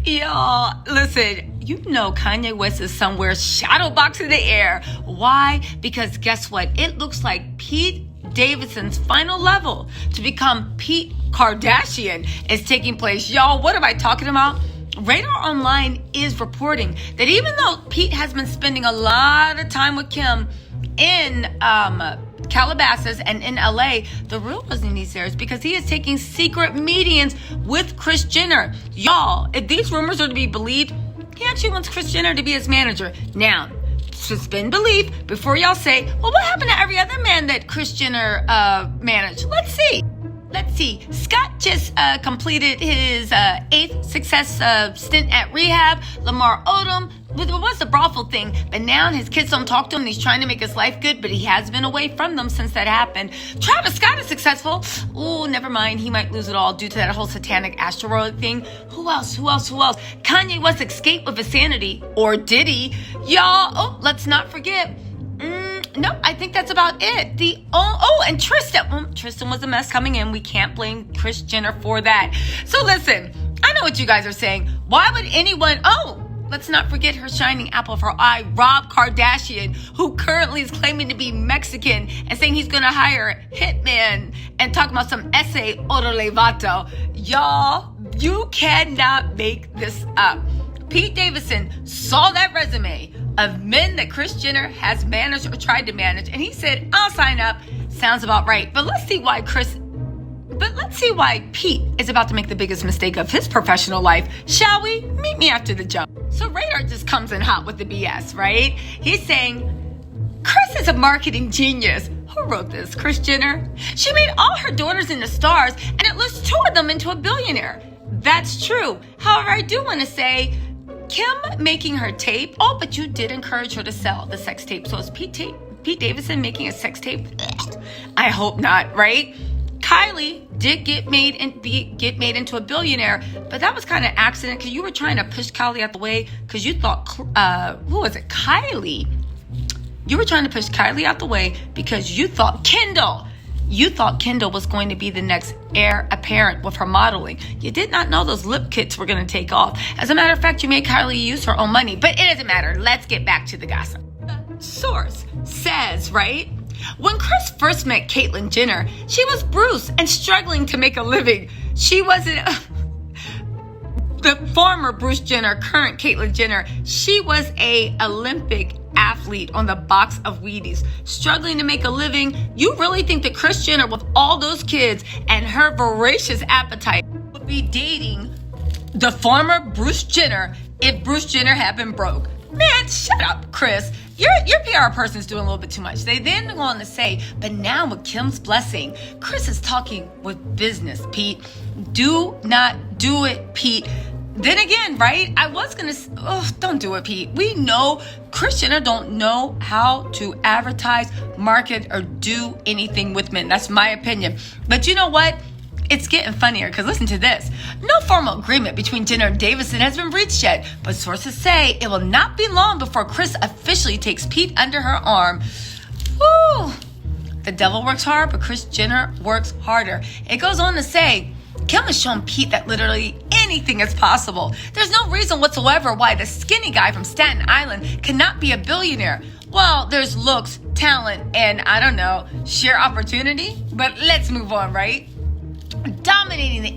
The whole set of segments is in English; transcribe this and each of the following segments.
Y'all, listen, you know Kanye West is somewhere shadowboxing in the air. Why? Because guess what? It looks like Pete Davidson's final level to become Pete Kardashian is taking place. Y'all, what am I talking about? Radar Online is reporting that even though Pete has been spending a lot of time with Kim in Calabasas and in LA, the real reason he's there is because he is taking secret meetings with Kris Jenner. Y'all, if these rumors are to be believed, he actually wants Kris Jenner to be his manager. Now, suspend belief before y'all say, well, what happened to every other man that Kris Jenner managed? Let's see. Scott just completed his 8th success stint at rehab. Lamar Odom was the brothel thing, but now his kids don't talk to him. He's trying to make his life good, but he has been away from them since that happened. Travis Scott is successful. Oh, never mind. He might lose it all due to that whole satanic asteroid thing. Who else? Kanye West escaped with his sanity, or did he? Y'all, let's not forget. No, I think that's about it. And Tristan. Tristan was a mess coming in. We can't blame Kris Jenner for that. So listen, I know what you guys are saying. Why would anyone... let's not forget her shining apple of her eye, Rob Kardashian, who currently is claiming to be Mexican and saying he's going to hire a hitman and talking about some ese oro levato. Y'all, you cannot make this up. Pete Davidson saw that resume of men that Kris Jenner has managed or tried to manage, and he said, I'll sign up. Sounds about right. But let's see why Pete is about to make the biggest mistake of his professional life. Shall we? Meet me after the jump. So Radar just comes in hot with the BS, right? He's saying, Kris is a marketing genius. Who wrote this? Kris Jenner? She made all her daughters into stars, and it lists 2 of them into a billionaire. That's true. However, I do want to say, Kim making her tape, but you did encourage her to sell the sex tape. So is Pete Davidson making a sex tape? I hope not, right? Kylie did get made into a billionaire, but that was kind of accident because you were trying to push Kylie out the way because you thought, Kylie? You were trying to push Kylie out the way because you thought Kendall was going to be the next heir apparent with her modeling. You did not know those lip kits were going to take off. As a matter of fact, you made Kylie use her own money, but it doesn't matter. Let's get back to the gossip. The source says, right? When Kris first met Caitlyn Jenner, she was bruised and struggling to make a living. She wasn't... the former Bruce Jenner, current Caitlyn Jenner, she was a Olympic athlete on the box of Wheaties, struggling to make a living. You really think that Kris Jenner, with all those kids and her voracious appetite, would be dating the former Bruce Jenner if Bruce Jenner had been broke? Man, shut up, Kris. Your PR person's doing a little bit too much. They then go on to say, but now with Kim's blessing, Kris is talking with business, Pete. Do not do it, Pete. Then again, right? I was going to... don't do it, Pete. We know Kris Jenner don't know how to advertise, market, or do anything with men. That's my opinion. But you know what? It's getting funnier because listen to this. No formal agreement between Jenner and Davidson has been reached yet, but sources say it will not be long before Kris officially takes Pete under her arm. Woo! The devil works hard, but Kris Jenner works harder. It goes on to say, Kim has shown Pete that literally anything is possible. There's no reason whatsoever why the skinny guy from Staten Island cannot be a billionaire. Well, there's looks, talent, and I don't know, sheer opportunity. But let's move on, right? Dominating the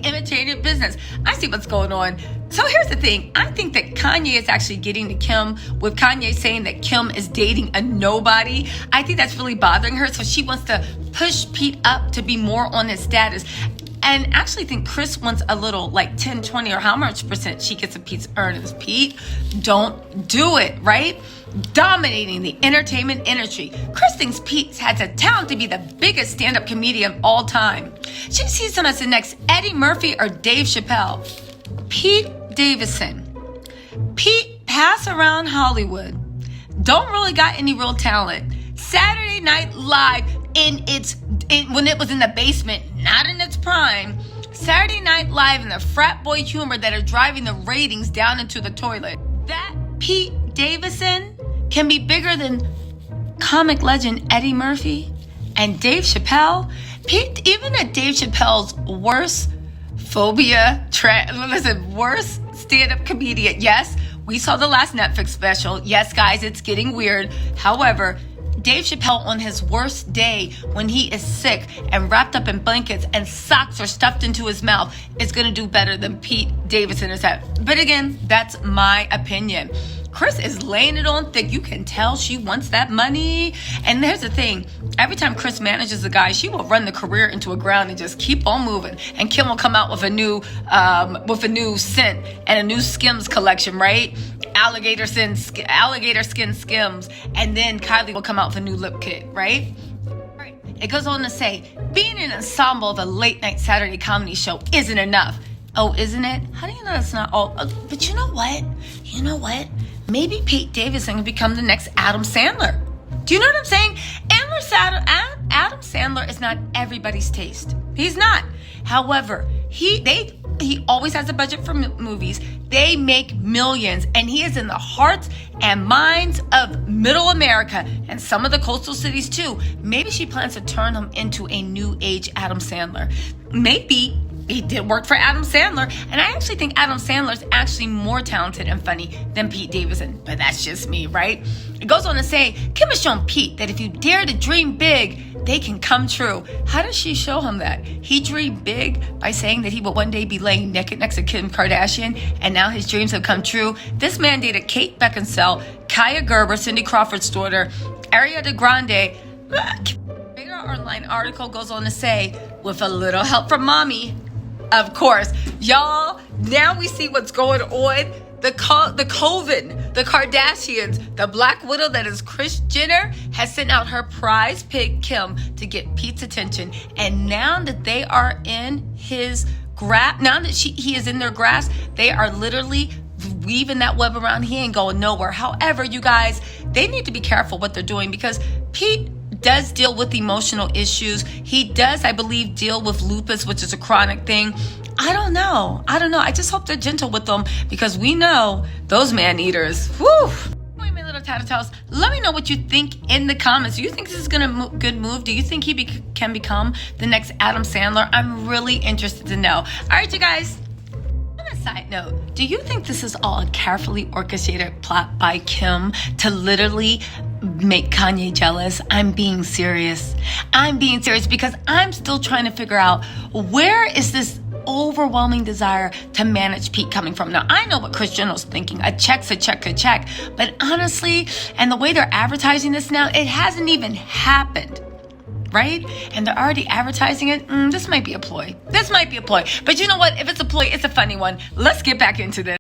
imitated business. I see what's going on. So here's the thing. I think that Kanye is actually getting to Kim with Kanye saying that Kim is dating a nobody. I think that's really bothering her. So she wants to push Pete up to be more on his status. And actually think Kris wants a little, like 10, 20, or how much percent she gets of Pete's earnings. Pete, don't do it, right? Dominating the entertainment industry. Kris thinks Pete has the talent to be the biggest stand-up comedian of all time. She sees him as the next Eddie Murphy or Dave Chappelle. Pete Davidson. Pete pass around Hollywood. Don't really got any real talent. Saturday Night Live when it was in the basement, not in its prime. Saturday Night Live and the frat boy humor that are driving the ratings down into the toilet. That Pete Davidson can be bigger than comic legend Eddie Murphy and Dave Chappelle. Pete, even at Dave Chappelle's worst phobia, listen, worst stand-up comedian. Yes, we saw the last Netflix special. Yes, guys, it's getting weird. However, Dave Chappelle on his worst day, when he is sick and wrapped up in blankets and socks are stuffed into his mouth, is going to do better than Pete Davidson is at. But again, that's my opinion. Kris is laying it on thick. You can tell she wants that money. And there's the thing. Every time Kris manages a guy, she will run the career into a ground and just keep on moving. And Kim will come out with a new scent and a new Skims collection, right? Alligator skin Skims. And then Kylie will come out with a new lip kit, right? It goes on to say, being an ensemble of a late night Saturday comedy show isn't enough. Oh, isn't it? How do you know that's not all? But you know what? Maybe Pete Davidson can become the next Adam Sandler. Do you know what I'm saying? Adam Sandler is not everybody's taste. He's not. However, he always has a budget for movies. They make millions, and he is in the hearts and minds of middle America and some of the coastal cities too. Maybe she plans to turn him into a new age Adam Sandler. Maybe he did work for Adam Sandler, and I actually think Adam Sandler is actually more talented and funny than Pete Davidson, but that's just me, right? It goes on to say, Kim has shown Pete that if you dare to dream big, they can come true. How does she show him that? He dreamed big by saying that he would one day be laying naked next to Kim Kardashian, and now his dreams have come true. This man dated Kate Beckinsale, Kaya Gerber, Cindy Crawford's daughter, Ariana Grande. Radar Online article goes on to say, with a little help from mommy. Of course, y'all, now we see what's going on. The COVID, the Kardashians, the Black Widow that is Kris Jenner has sent out her prize pig Kim to get Pete's attention. And now that they are in his grasp, now that he is in their grasp, they are literally weaving that web around. He ain't going nowhere. However, you guys, they need to be careful what they're doing, because Pete does deal with emotional issues. He does, I believe, deal with lupus, which is a chronic thing. I don't know. I just hope they're gentle with them, because we know those man eaters. Whew. Anyway, my little Tattle Tells, let me know what you think in the comments. Do you think this is a good move? Do you think he can become the next Adam Sandler? I'm really interested to know. All right, you guys. On a side note, do you think this is all a carefully orchestrated plot by Kim to literally make Kanye jealous? I'm being serious because I'm still trying to figure out, where is this overwhelming desire to manage Pete coming from? Now, I know what Kris Jenner's thinking. A check's a check. But honestly, and the way they're advertising this now, it hasn't even happened, right? And they're already advertising it. This might be a ploy. But you know what? If it's a ploy, it's a funny one. Let's get back into this.